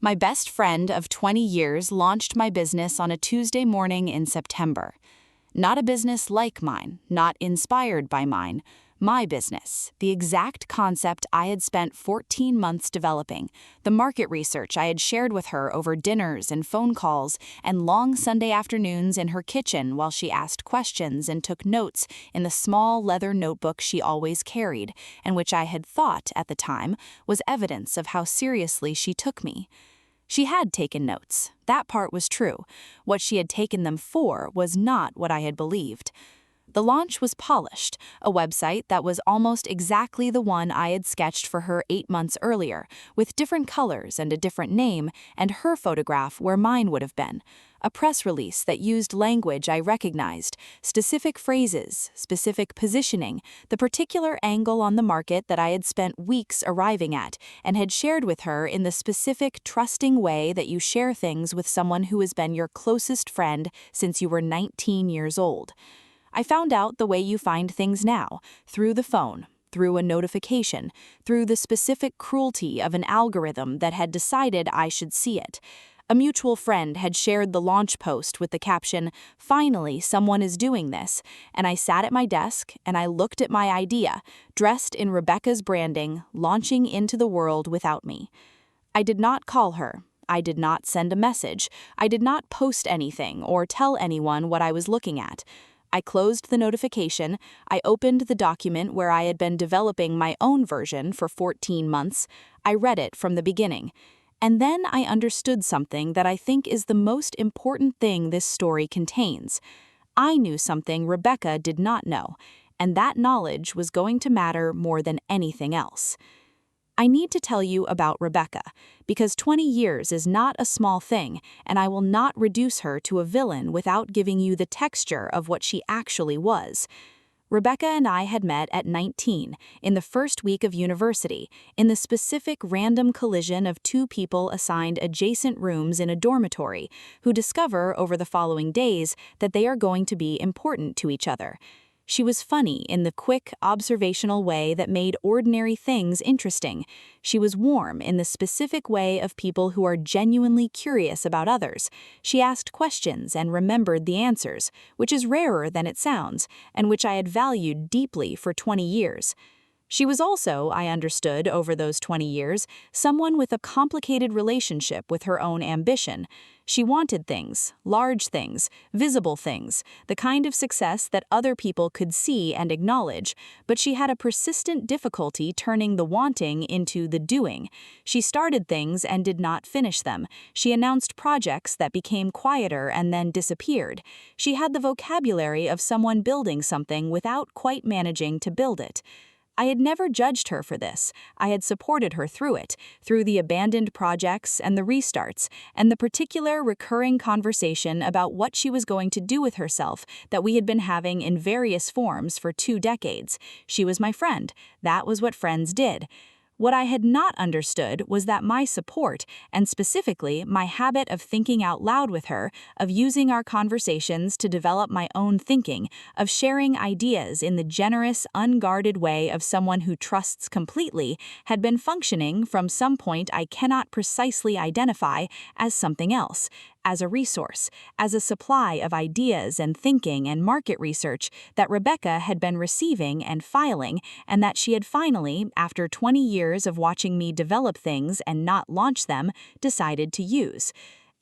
My best friend of 20 years launched my business on a Tuesday morning in September. Not a business like mine, not inspired by mine. My business, the exact concept I had spent 14 months developing, the market research I had shared with her over dinners and phone calls and long Sunday afternoons in her kitchen while she asked questions and took notes in the small leather notebook she always carried, and which I had thought, at the time, was evidence of how seriously she took me. She had taken notes. That part was true. What she had taken them for was not what I had believed. The launch was polished, a website that was almost exactly the one I had sketched for her 8 months earlier, with different colors and a different name, and her photograph where mine would have been. A press release that used language I recognized, specific phrases, specific positioning, the particular angle on the market that I had spent weeks arriving at, and had shared with her in the specific, trusting way that you share things with someone who has been your closest friend since you were 19 years old. I found out the way you find things now, through the phone, through a notification, through the specific cruelty of an algorithm that had decided I should see it. A mutual friend had shared the launch post with the caption, "Finally, someone is doing this," and I sat at my desk and I looked at my idea, dressed in Rebecca's branding, launching into the world without me. I did not call her. I did not send a message. I did not post anything or tell anyone what I was looking at. I closed the notification, I opened the document where I had been developing my own version for 14 months, I read it from the beginning. And then I understood something that I think is the most important thing this story contains. I knew something Rebecca did not know, and that knowledge was going to matter more than anything else. I need to tell you about Rebecca, because 20 years is not a small thing, and I will not reduce her to a villain without giving you the texture of what she actually was. Rebecca and I had met at 19, in the first week of university, in the specific random collision of two people assigned adjacent rooms in a dormitory, who discover over the following days that they are going to be important to each other. She was funny in the quick, observational way that made ordinary things interesting. She was warm in the specific way of people who are genuinely curious about others. She asked questions and remembered the answers, which is rarer than it sounds, and which I had valued deeply for 20 years. She was also, I understood over those 20 years, someone with a complicated relationship with her own ambition. She wanted things, large things, visible things, the kind of success that other people could see and acknowledge, but she had a persistent difficulty turning the wanting into the doing. She started things and did not finish them. She announced projects that became quieter and then disappeared. She had the vocabulary of someone building something without quite managing to build it. I had never judged her for this. I had supported her through it, through the abandoned projects and the restarts, and the particular recurring conversation about what she was going to do with herself that we had been having in various forms for 2 decades. She was my friend. That was what friends did. What I had not understood was that my support, and specifically my habit of thinking out loud with her, of using our conversations to develop my own thinking, of sharing ideas in the generous, unguarded way of someone who trusts completely, had been functioning from some point I cannot precisely identify as something else, as a resource, as a supply of ideas and thinking and market research that Rebecca had been receiving and filing, and that she had finally, after 20 years of watching me develop things and not launch them, decided to use.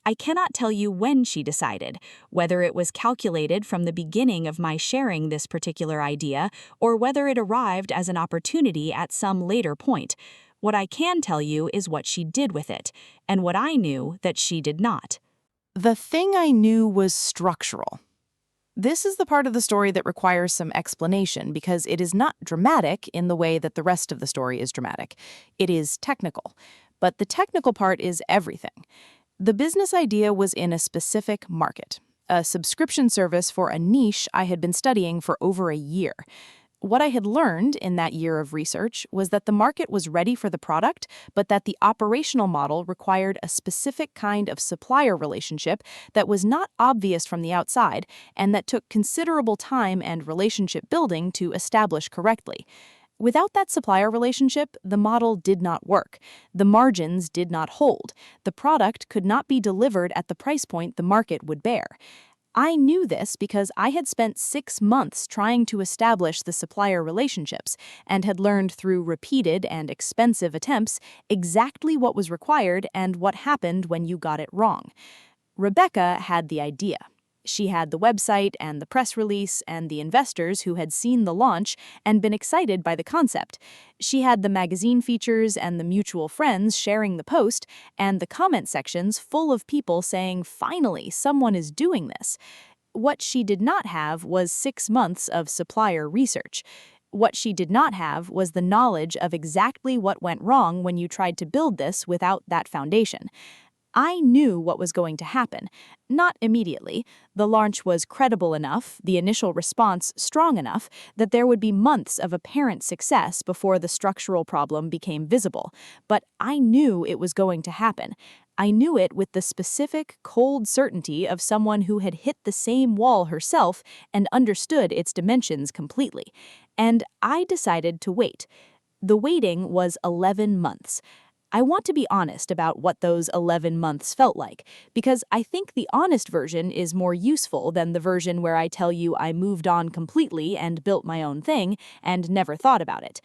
I cannot tell you when she decided, whether it was calculated from the beginning of my sharing this particular idea, or whether it arrived as an opportunity at some later point. What I can tell you is what she did with it, and what I knew that she did not. The thing I knew was structural. This is the part of the story that requires some explanation because it is not dramatic in the way that the rest of the story is dramatic. It is technical. But the technical part is everything. The business idea was in a specific market, a subscription service for a niche I had been studying for over a year. What I had learned in that year of research was that the market was ready for the product, but that the operational model required a specific kind of supplier relationship that was not obvious from the outside and that took considerable time and relationship building to establish correctly. Without that supplier relationship, the model did not work. The margins did not hold. The product could not be delivered at the price point the market would bear. I knew this because I had spent 6 months trying to establish the supplier relationships and had learned through repeated and expensive attempts exactly what was required and what happened when you got it wrong. Rebecca had the idea. She had the website and the press release and the investors who had seen the launch and been excited by the concept. She had the magazine features and the mutual friends sharing the post and the comment sections full of people saying, "Finally, someone is doing this." What she did not have was 6 months of supplier research. What she did not have was the knowledge of exactly what went wrong when you tried to build this without that foundation. I knew what was going to happen. Not immediately. The launch was credible enough, the initial response strong enough, that there would be months of apparent success before the structural problem became visible. But I knew it was going to happen. I knew it with the specific, cold certainty of someone who had hit the same wall herself and understood its dimensions completely. And I decided to wait. The waiting was 11 months. I want to be honest about what those 11 months felt like, because I think the honest version is more useful than the version where I tell you I moved on completely and built my own thing and never thought about it.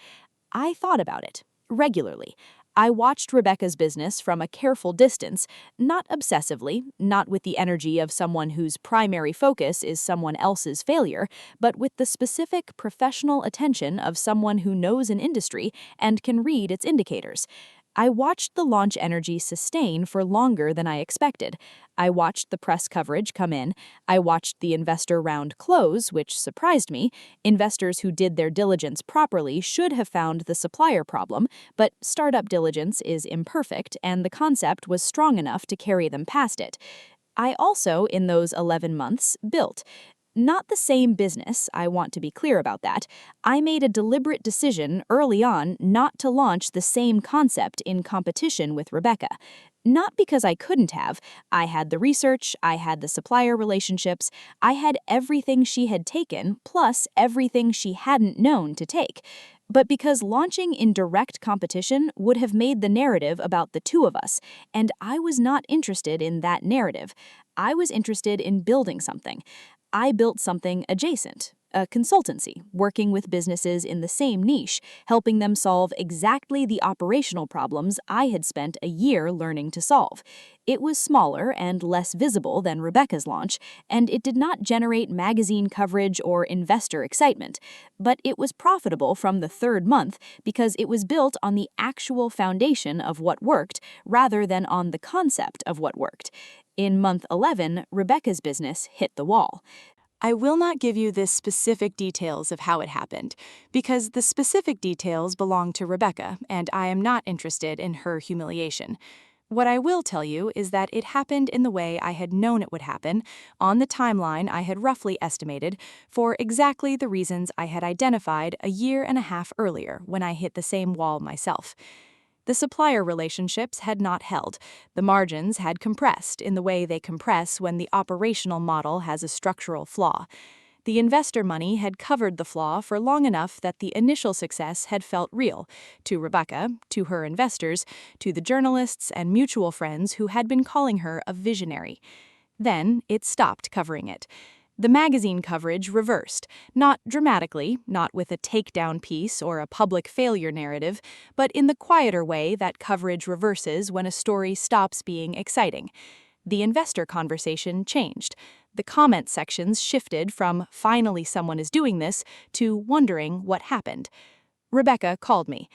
I thought about it, regularly. I watched Rebecca's business from a careful distance, not obsessively, not with the energy of someone whose primary focus is someone else's failure, but with the specific professional attention of someone who knows an industry and can read its indicators. I watched the launch energy sustain for longer than I expected. I watched the press coverage come in. I watched the investor round close, which surprised me. Investors who did their diligence properly should have found the supplier problem, but startup diligence is imperfect, and the concept was strong enough to carry them past it. I also, in those 11 months, built. Not the same business, I want to be clear about that. I made a deliberate decision early on not to launch the same concept in competition with Rebecca. Not because I couldn't have. I had the research, I had the supplier relationships, I had everything she had taken, plus everything she hadn't known to take. But because launching in direct competition would have made the narrative about the two of us, and I was not interested in that narrative. I was interested in building something. I built something adjacent, a consultancy, working with businesses in the same niche, helping them solve exactly the operational problems I had spent a year learning to solve. It was smaller and less visible than Rebecca's launch, and it did not generate magazine coverage or investor excitement. But it was profitable from the third month because it was built on the actual foundation of what worked rather than on the concept of what worked. In month 11, Rebecca's business hit the wall. I will not give you the specific details of how it happened, because the specific details belong to Rebecca, and I am not interested in her humiliation. What I will tell you is that it happened in the way I had known it would happen, on the timeline I had roughly estimated, for exactly the reasons I had identified a year and a half earlier when I hit the same wall myself. The supplier relationships had not held. The margins had compressed in the way they compress when the operational model has a structural flaw. The investor money had covered the flaw for long enough that the initial success had felt real to Rebecca, to her investors, to the journalists and mutual friends who had been calling her a visionary. Then it stopped covering it. The magazine coverage reversed, not dramatically, not with a takedown piece or a public failure narrative, but in the quieter way that coverage reverses when a story stops being exciting. The investor conversation changed. The comment sections shifted from "finally someone is doing this" to wondering what happened. Rebecca called me.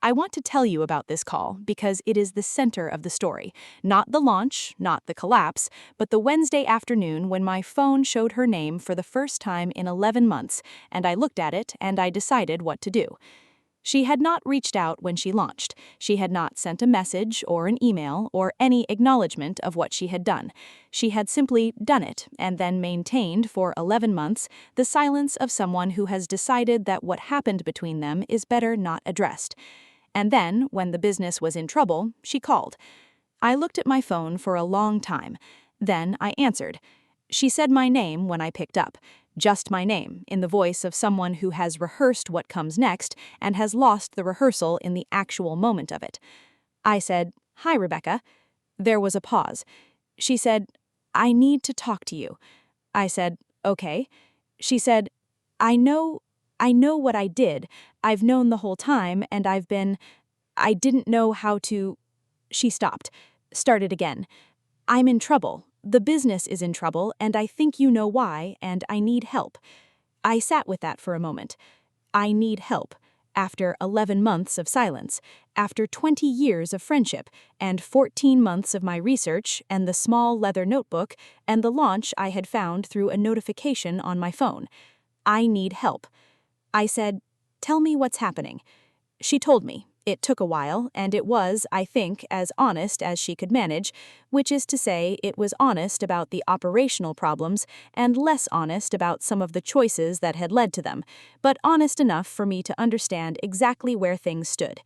I want to tell you about this call because it is the center of the story. Not the launch, not the collapse, but the Wednesday afternoon when my phone showed her name for the first time in 11 months, and I looked at it and I decided what to do. She had not reached out when she launched. She had not sent a message or an email or any acknowledgement of what she had done. She had simply done it and then maintained for 11 months the silence of someone who has decided that what happened between them is better not addressed. And then, when the business was in trouble, she called. I looked at my phone for a long time. Then I answered. She said my name when I picked up. just my name, in the voice of someone who has rehearsed what comes next and has lost the rehearsal in the actual moment of it. I said, "Hi, Rebecca." There was a pause. She said, "I need to talk to you." I said, "Okay." She said, I know, I know what I did. I've known the whole time, and I didn't know how to." She stopped, started again. "I'm in trouble. The business is in trouble, and I think you know why, and I need help." I sat with that for a moment. I need help. After 11 months of silence, after 20 years of friendship, and 14 months of my research, and the small leather notebook, and the launch I had found through a notification on my phone. I need help. I said, "Tell me what's happening." She told me. It took a while, and it was, I think, as honest as she could manage, which is to say, it was honest about the operational problems and less honest about some of the choices that had led to them, but honest enough for me to understand exactly where things stood.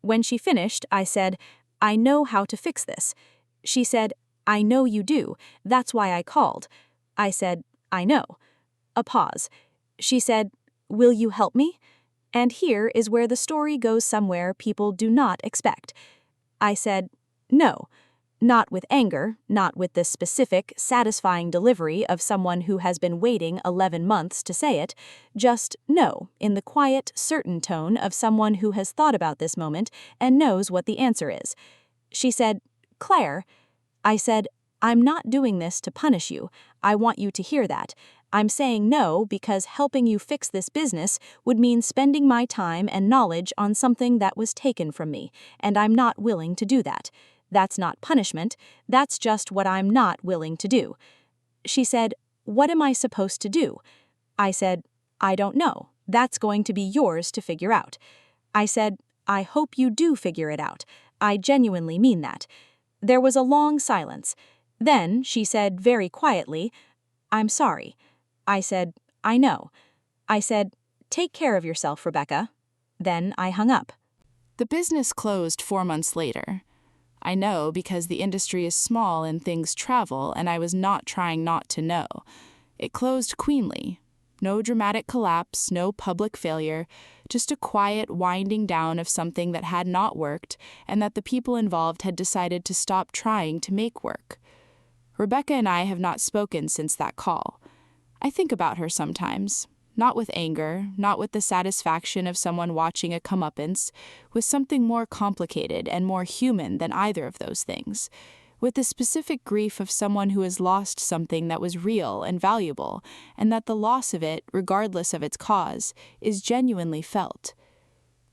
When she finished, I said, "I know how to fix this." She said, "I know you do. That's why I called." I said, "I know." A pause. She said, "Will you help me?" And here is where the story goes somewhere people do not expect. I said, "No." Not with anger, not with the specific, satisfying delivery of someone who has been waiting 11 months to say it, just no, in the quiet, certain tone of someone who has thought about this moment and knows what the answer is. She said, "Claire." I said, "I'm not doing this to punish you. I want you to hear that. I'm saying no because helping you fix this business would mean spending my time and knowledge on something that was taken from me, and I'm not willing to do that. That's not punishment, that's just what I'm not willing to do." She said, "What am I supposed to do?" I said, "I don't know. That's going to be yours to figure out." I said, "I hope you do figure it out. I genuinely mean that." There was a long silence. Then she said very quietly, "I'm sorry." I said, "I know." I said, "Take care of yourself, Rebecca." Then I hung up. The business closed 4 months later. I know because the industry is small and things travel, and I was not trying not to know. It closed queenly. No dramatic collapse, no public failure, just a quiet winding down of something that had not worked and that the people involved had decided to stop trying to make work. Rebecca and I have not spoken since that call. I think about her sometimes, not with anger, not with the satisfaction of someone watching a comeuppance, with something more complicated and more human than either of those things, with the specific grief of someone who has lost something that was real and valuable, and that the loss of it, regardless of its cause, is genuinely felt.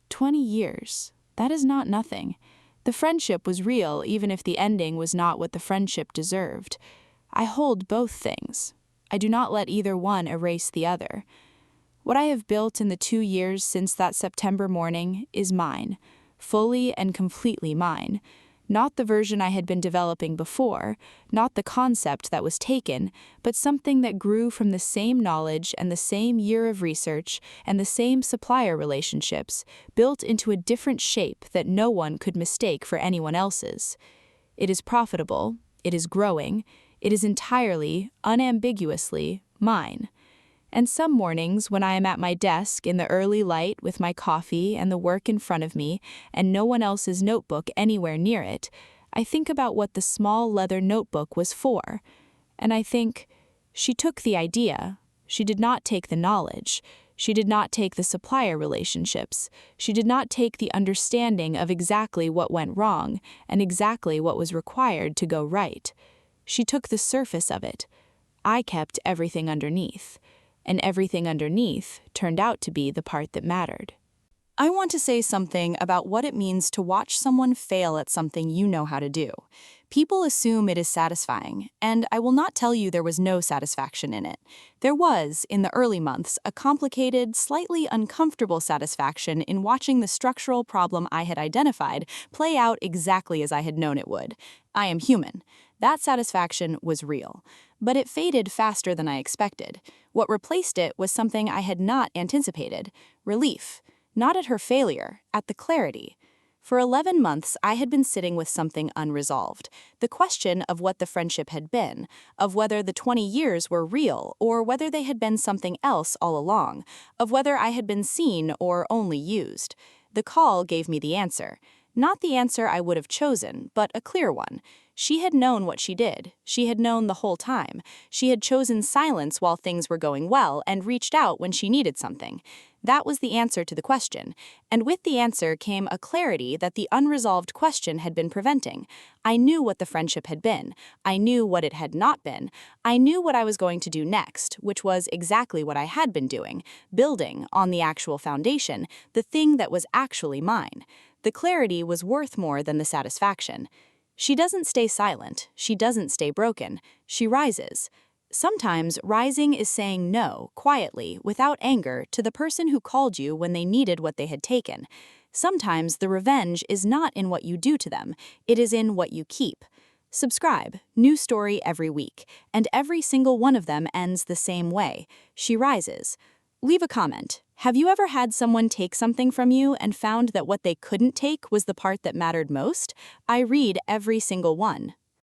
20 years, that is not nothing. The friendship was real even if the ending was not what the friendship deserved. I hold both things. I do not let either one erase the other. What I have built in the 2 years since that September morning is mine, fully and completely mine. Not the version I had been developing before, not the concept that was taken, but something that grew from the same knowledge and the same year of research and the same supplier relationships, built into a different shape that no one could mistake for anyone else's. It is profitable, it is growing, it is entirely, unambiguously mine. And some mornings when I am at my desk in the early light with my coffee and the work in front of me and no one else's notebook anywhere near it, I think about what the small leather notebook was for. And I think, she took the idea. She did not take the knowledge. She did not take the supplier relationships. She did not take the understanding of exactly what went wrong and exactly what was required to go right. She took the surface of it. I kept everything underneath. And everything underneath turned out to be the part that mattered. I want to say something about what it means to watch someone fail at something you know how to do. People assume it is satisfying, and I will not tell you there was no satisfaction in it. There was, in the early months, a complicated, slightly uncomfortable satisfaction in watching the structural problem I had identified play out exactly as I had known it would. I am human. That satisfaction was real. But it faded faster than I expected. What replaced it was something I had not anticipated: relief. Not at her failure, at the clarity. For 11 months, I had been sitting with something unresolved. The question of what the friendship had been, of whether the 20 years were real or whether they had been something else all along, of whether I had been seen or only used. The call gave me the answer. Not the answer I would have chosen, but a clear one. She had known what she did. She had known the whole time. She had chosen silence while things were going well and reached out when she needed something. That was the answer to the question, and with the answer came a clarity that the unresolved question had been preventing. I knew what the friendship had been. I knew what it had not been. I knew what I was going to do next, which was exactly what I had been doing, building on the actual foundation, the thing that was actually mine. The clarity was worth more than the satisfaction. She doesn't stay silent. She doesn't stay broken. She rises. Sometimes rising is saying no, quietly, without anger, to the person who called you when they needed what they had taken. Sometimes the revenge is not in what you do to them, it is in what you keep. Subscribe, new story every week, and every single one of them ends the same way. She rises. Leave a comment. Have you ever had someone take something from you and found that what they couldn't take was the part that mattered most? I read every single one.